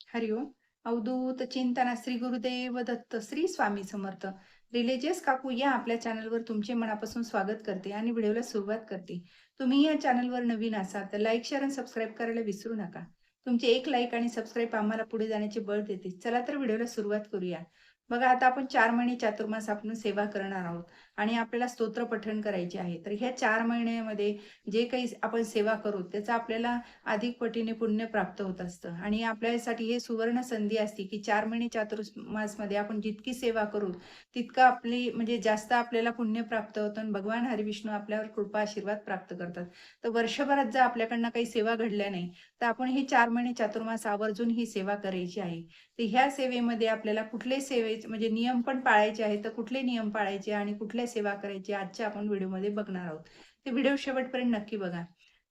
हरिओम. Avadhoot चिंतना Shri Gurudev Datta Shri Swami Samarth. Religious काकू या आपल्या चॅनलवर तुमचे मनापासून स्वागत करते आणि व्हिडिओला सुरुवात करते. तुम्ही या चॅनलवर नवीन असाल तर लाईक, शेअर आणि सबस्क्राईब करायला विसरू नका. तुमचे एक लाईक आणि सबस्क्राईब आम्हाला पुढे जाण्याचे बळ देते. चला तर व्हिडिओला सुरुवात करूया. बघा, आता आपण 4 महिने चातुर्मास आपण सेवा करणार आहोत आणि आपल्याला स्तोत्र पठण करायचे आहे. तर ह्या 4 महिन्यामध्ये जे काही आपण सेवा करू त्याचा आपल्याला अधिक पटीने पुण्य प्राप्त होत असतं आणि आपल्यासाठी हे सुवर्ण संधी असते, की 4 महिने चातुर्मासमध्ये आपण जितकी सेवा करू, तितकं आपली म्हणजे जास्त आपल्याला पुण्य प्राप्त होतं आणि भगवान हरिविष्णू आपल्यावर कृपा आशीर्वाद प्राप्त करतात. तर वर्षभरात जर आपल्याकडनं काही सेवा घडल्या नाही, तर आपण हे 4 महिने चातुर्मास आवर्जून ही सेवा करायची आहे. तर ह्या सेवेमध्ये आपल्याला कुठले सेवेचे म्हणजे नियम पण पाळायचे आहेत, तर कुठले नियम पाळायचे आणि कुठल्या सेवा करायची आजच्या आपण व्हिडिओमध्ये बघणार आहोत. ते व्हिडिओ शेवटपर्यंत नक्की बघा.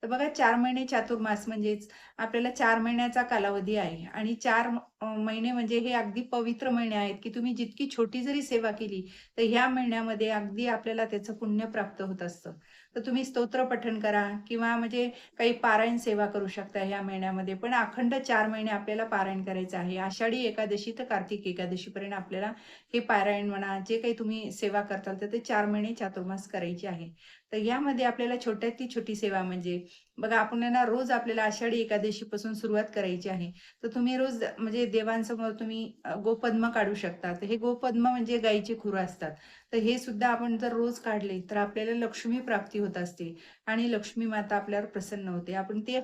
तर बघा, 4 महिने चातुर्मास म्हणजेच आपल्याला 4 महिन्याचा कालावधी आहे आणि 4 महिने म्हणजे हे अगदी पवित्र महिने आहेत, की तुम्ही जितकी छोटी जरी सेवा केली, तर ह्या महिन्यामध्ये अगदी आपल्याला त्याचं पुण्य प्राप्त होत असतं. तर तुम्ही स्तोत्र पठण करा किंवा म्हणजे काही पारायण सेवा करू शकता ह्या महिन्यामध्ये. पण अखंड 4 महिने आपल्याला पारायण करायचं आहे. आषाढी एकादशी तर कार्तिक एकादशीपर्यंत आपल्याला हे पारायण म्हणा, जे काही तुम्ही सेवा करताल, तर ते 4 महिने चातुर्मास करायचे आहे. तर यामध्ये आपल्याला छोट्यातली छोटी सेवा म्हणजे बघा, आपल्याला रोज आपल्याला आषाढी एकादशीपासून सुरुवात करायची आहे. तर तुम्ही रोज म्हणजे देवांसमोर तुम्ही गोपद्म काढू शकता. तर हे गोपद्म म्हणजे गायीची खुरं असतात. तर हे सुद्धा आपण जर रोज काढले, तर आपल्याला लक्ष्मी प्राप्ती होत असते आणि लक्ष्मी माता आपल्यावर प्रसन्न होते. आपण ते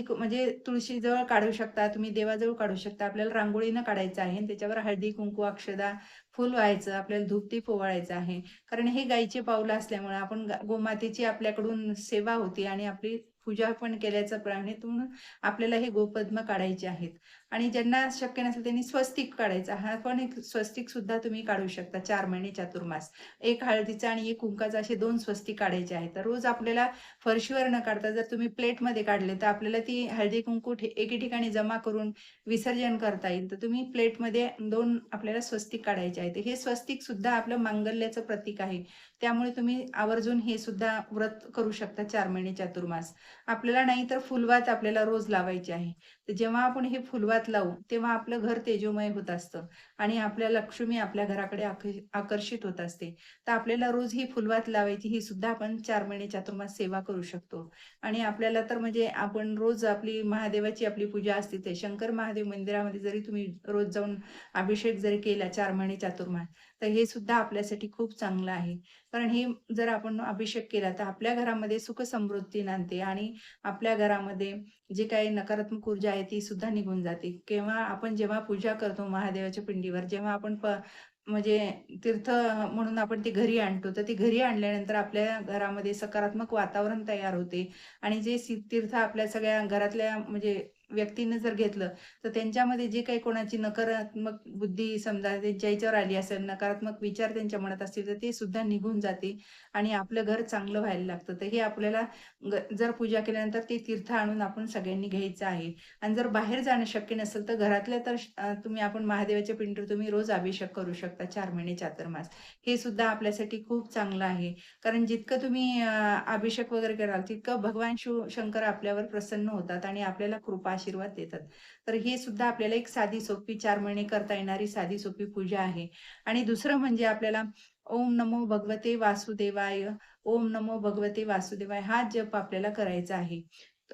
म्हणजे तुळशीजवळ काढू शकता, तुम्ही देवाजवळ काढू शकता. आपल्याला रांगोळीनं काढायचं आहे आणि त्याच्यावर हळदी, कुंकू, अक्षदा, फूल व्हायचं, आपल्याला धूप-दीप ओवाळायचं आहे. कारण हे गायीचे पाऊलं असल्यामुळे आपण गोमातेची आपल्याकडून सेवा होते आणि आपली पूजा पण केल्याचं प्राणीतून आपल्याला हे गोपद्म काढायचे आहेत. आणि ज्यांना शक्य नसेल त्यांनी स्वस्तिक काढायचा. हा पण एक स्वस्तिक सुद्धा तुम्ही काढू शकता 4 महिने चातुर्मास. एक हळदीचा आणि एक कुंकाचा असे 2 स्वस्तिक काढायचे आहेत. तर रोज आपल्याला फरशीवर न काढता जर तुम्ही प्लेटमध्ये काढले, तर आपल्याला ती हळदी-कुंकू एके ठिकाणी जमा करून विसर्जन करता येईल. तर तुम्ही प्लेटमध्ये 2 आपल्याला स्वस्तिक काढायचे आहेत. हे स्वस्तिक सुद्धा आपलं मांगल्याचं प्रतीक आहे. त्यामुळे तुम्ही आवर्जून हे सुद्धा व्रत करू शकता 4 महिने चातुर्मास. आपल्याला नाहीतर फुलवात आपल्याला रोज लावायची आहे. तर जेव्हा आपण हे फुलवात लावू, तेव्हा आपलं घर तेजोमय होत असतं आणि आपल्या लक्ष्मी आपल्या घराकडे आकर्षित होत असते. तर आपल्याला रोज ही फुलवात लावायची, ही सुद्धा आपण 4 महिने चातुर्मास सेवा करू शकतो. आणि आपल्याला तर म्हणजे आपण रोज आपली महादेवाची आपली पूजा असते. ते शंकर महादेव मंदिरामध्ये जरी तुम्ही रोज जाऊन अभिषेक जरी केला 4 महिने चातुर्मास, तर हे सुद्धा आपल्यासाठी खूप चांगलं आहे. कारण हे जर आपण अभिषेक केला, तर आपल्या घरामध्ये सुख समृद्धी नांदते आणि आपल्या घरामध्ये जी काही नकारात्मक ऊर्जा आहे ती सुद्धा निघून जाते. आपण जेव्हा पूजा करतो महादेवाच्या पिंडीवर, जेव्हा आपण म्हणजे तीर्थ म्हणून आपण ती घरी आणतो, तर ती घरी आणल्यानंतर आपल्या घरामध्ये सकारात्मक वातावरण तयार होते आणि जे तीर्थ आपल्या सगळ्या घरातल्या म्हणजे व्यक्तीनं जर घेतलं, तर त्यांच्यामध्ये जे काही कोणाची नकारात्मक बुद्धी समजा त्यांच्या ह्याच्यावर आली असेल, नकारात्मक विचार त्यांच्या मनात असतील, तर ते सुद्धा निघून जाते आणि आपलं घर चांगलं व्हायला लागतं. तर हे आपल्याला जर पूजा केल्यानंतर ते तीर्थ आणून आपण सगळ्यांनी घ्यायचं आहे. आणि जर बाहेर जाणं शक्य नसेल, तर घरातल्या तर तुम्ही आपण महादेवाच्या पिंडीवर तुम्ही रोज अभिषेक करू शकता 4 महिने चातुर्मास. हे सुद्धा आपल्यासाठी खूप चांगलं आहे. कारण जितकं तुम्ही अभिषेक वगैरे कराल, तितकं भगवान शंकर आपल्यावर प्रसन्न होतात आणि आपल्याला कृपा आशीर्वाद देतात. तर हे सुद्धा आपल्याला एक साधी सोपी 4 महिने करता येणारी साधी सोपी पूजा आहे. आणि दुसरं म्हणजे आपल्याला ओम नमो भगवते वासुदेवाय, ओम नमो भगवते वासुदेवाय हा जप आपल्याला करायचा आहे.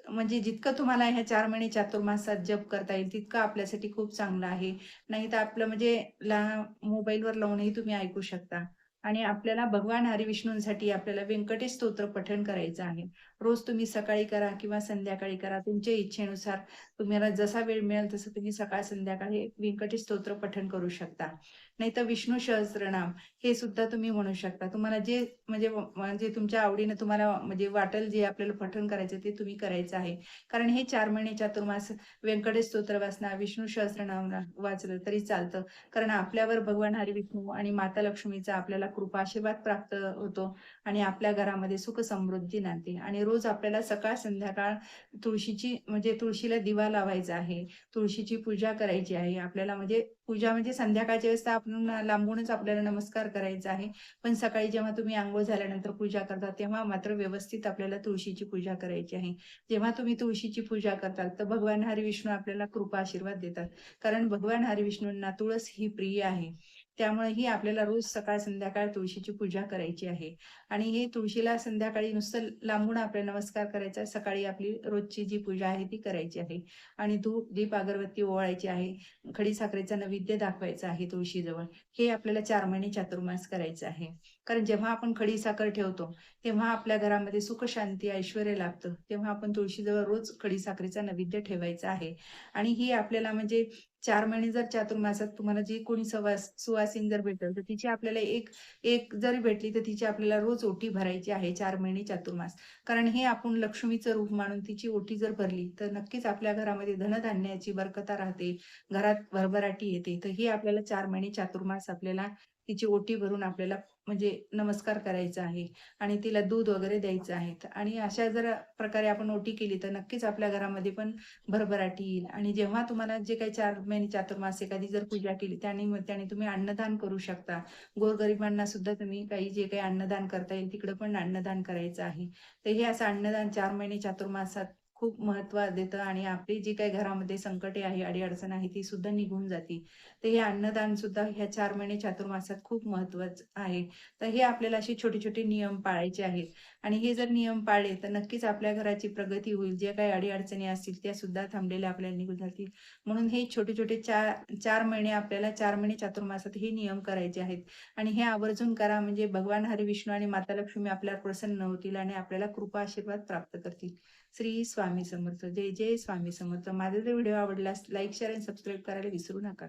म्हणजे जितकं तुम्हाला ह्या 4 महिने चातुर्मासात जप करता येईल, तितकं आपल्यासाठी खूप चांगलं आहे. नाहीतर आपलं म्हणजे मोबाईलवर लावूनही तुम्ही ऐकू शकता. आणि आपल्याला भगवान हरिविष्णूंसाठी आपल्याला व्यंकटेश स्तोत्र पठण करायचं आहे. रोज तुम्ही सकाळी करा किंवा संध्याकाळी करा. तुमच्या इच्छेनुसार तुम्हाला जसा वेळ मिळेल तसं तुम्ही सकाळ संध्याकाळी व्यंकटेश स्तोत्र पठण करू शकता. नाहीतर विष्णू सहस्त्रनाम हे सुद्धा तुम्ही म्हणू शकता. तुम्हाला जे म्हणजे तुमच्या आवडीनं तुम्हाला म्हणजे वाटेल जे आपल्याला पठण करायचं ते तुम्ही करायचं आहे. कारण हे 4 महिने चातुर्मास व्यंकटेश स्तोत्र वाचना, विष्णू सहस्त्रनाम वाचलं तरी चालतं. कारण आपल्यावर भगवान हरिविष्णू आणि माता लक्ष्मीचा आपल्याला कृपा आशीर्वाद प्राप्त होतो आणि आपल्या घरामध्ये सुख समृद्धी नांदते आणि रोज आपल्याला सकाळ संध्याकाळ तुळशीची म्हणजे तुळशीला दिवा लावायचा आहे. तुळशीची पूजा करायची आहे. आपल्याला म्हणजे पूजा म्हणजे संध्याकाळच्या वेळेस तर आपण लांबूनच आपल्याला नमस्कार करायचा आहे. पण सकाळी जेव्हा तुम्ही अंघोळ झाल्यानंतर पूजा करता, तेव्हा मात्र व्यवस्थित आपल्याला तुळशीची पूजा करायची आहे. जेव्हा तुम्ही तुळशीची पूजा करताल, तर भगवान हरिविष्णू आपल्याला कृपा आशीर्वाद देतात. कारण भगवान हरिविष्णूंना तुळस ही प्रिय आहे. त्यामुळे ही आपल्याला रोज सकाळ संध्याकाळ तुळशीची पूजा करायची आहे. आणि हे तुळशीला संध्याकाळी नुसतं लांबून आपल्याला नमस्कार करायचा आहे. सकाळी आपली रोजची जी पूजा आहे ती करायची आहे. आणि धूप, दीप, अगरबत्ती ओवाळायची आहे. खडीसाखरेचा नैवेद्य दाखवायचा आहे तुळशीजवळ. हे आपल्याला 4 महिने चातुर्मास करायचं आहे. कारण जेव्हा आपण खडीसाखर ठेवतो, तेव्हा आपल्या घरामध्ये सुख, शांती, ऐश्वर्य लाभतं. तेव्हा आपण तुळशीजवळ रोज खडीसाखरेचा नैवेद्य ठेवायचा आहे. आणि ही आपल्याला म्हणजे 4 महिने जर चातुर्मासात तुम्हाला जी कोणी सुवासीन जर भेटेल, तर तिची आपल्याला एक एक जरी भेटली, तर तिची आपल्याला रोज ओटी भरायची आहे 4 महिने चातुर्मास. कारण हे आपण लक्ष्मीचं रूप मानून तिची ओटी जर भरली, तर नक्कीच आपल्या घरामध्ये धनधान्याची बरकता राहते. घरात भरभराटी येते. तर ही आपल्याला 4 महिने चातुर्मास आपल्याला तिची ओटी भरून आपल्याला म्हणजे नमस्कार करायचा आहे आणि तिला दूध वगैरे द्यायचं आहे. आणि अशा जर प्रकारे आपण ओटी केली, तर नक्कीच आपल्या घरामध्ये पण भरभराटी येईल. आणि जेव्हा तुम्हाला जे काही 4 महिने चातुर्मास एखादी जर पूजा केली, त्यानिमित्ताने तुम्ही अन्नदान करू शकता. गोरगरिबांना सुद्धा तुम्ही काही जे काही अन्नदान करता येईल, तिकडं पण अन्नदान करायचं आहे. तर हे असं अन्नदान 4 महिने चातुर्मासात खूप महत्त्व देतं आणि आपली जी काही घरामध्ये संकटे आहे, अडी-अडचण आहे, ती सुद्धा निघून जाते. तर हे अन्नदान सुद्धा ह्या 4 महिने चातुर्मासात खूप महत्त्वाचं आहे. तर हे आपल्याला असे छोटे-छोटे नियम पाळायचे आहेत आणि हे जर नियम पाळले, तर नक्कीच आपल्या घराची प्रगती होईल. ज्या काही अडी-अडचणी असतील, त्या सुद्धा थांबलेल्या आपल्याला निघून जातील. म्हणून हे छोटे-छोटे 4 महिने आपल्याला 4 महिने चातुर्मासात हे नियम करायचे आहेत आणि हे आवर्जून करा. म्हणजे भगवान हरिविष्णू आणि माता लक्ष्मी आपल्यावर प्रसन्न होतील आणि आपल्याला कृपा आशीर्वाद प्राप्त करतील. श्री स्वामी समर्थ. जय जय स्वामी समर्थ. माझा जर व्हिडिओ आवडल्यास लाईक, शेअर आणि सबस्क्राईब करायला विसरू नका.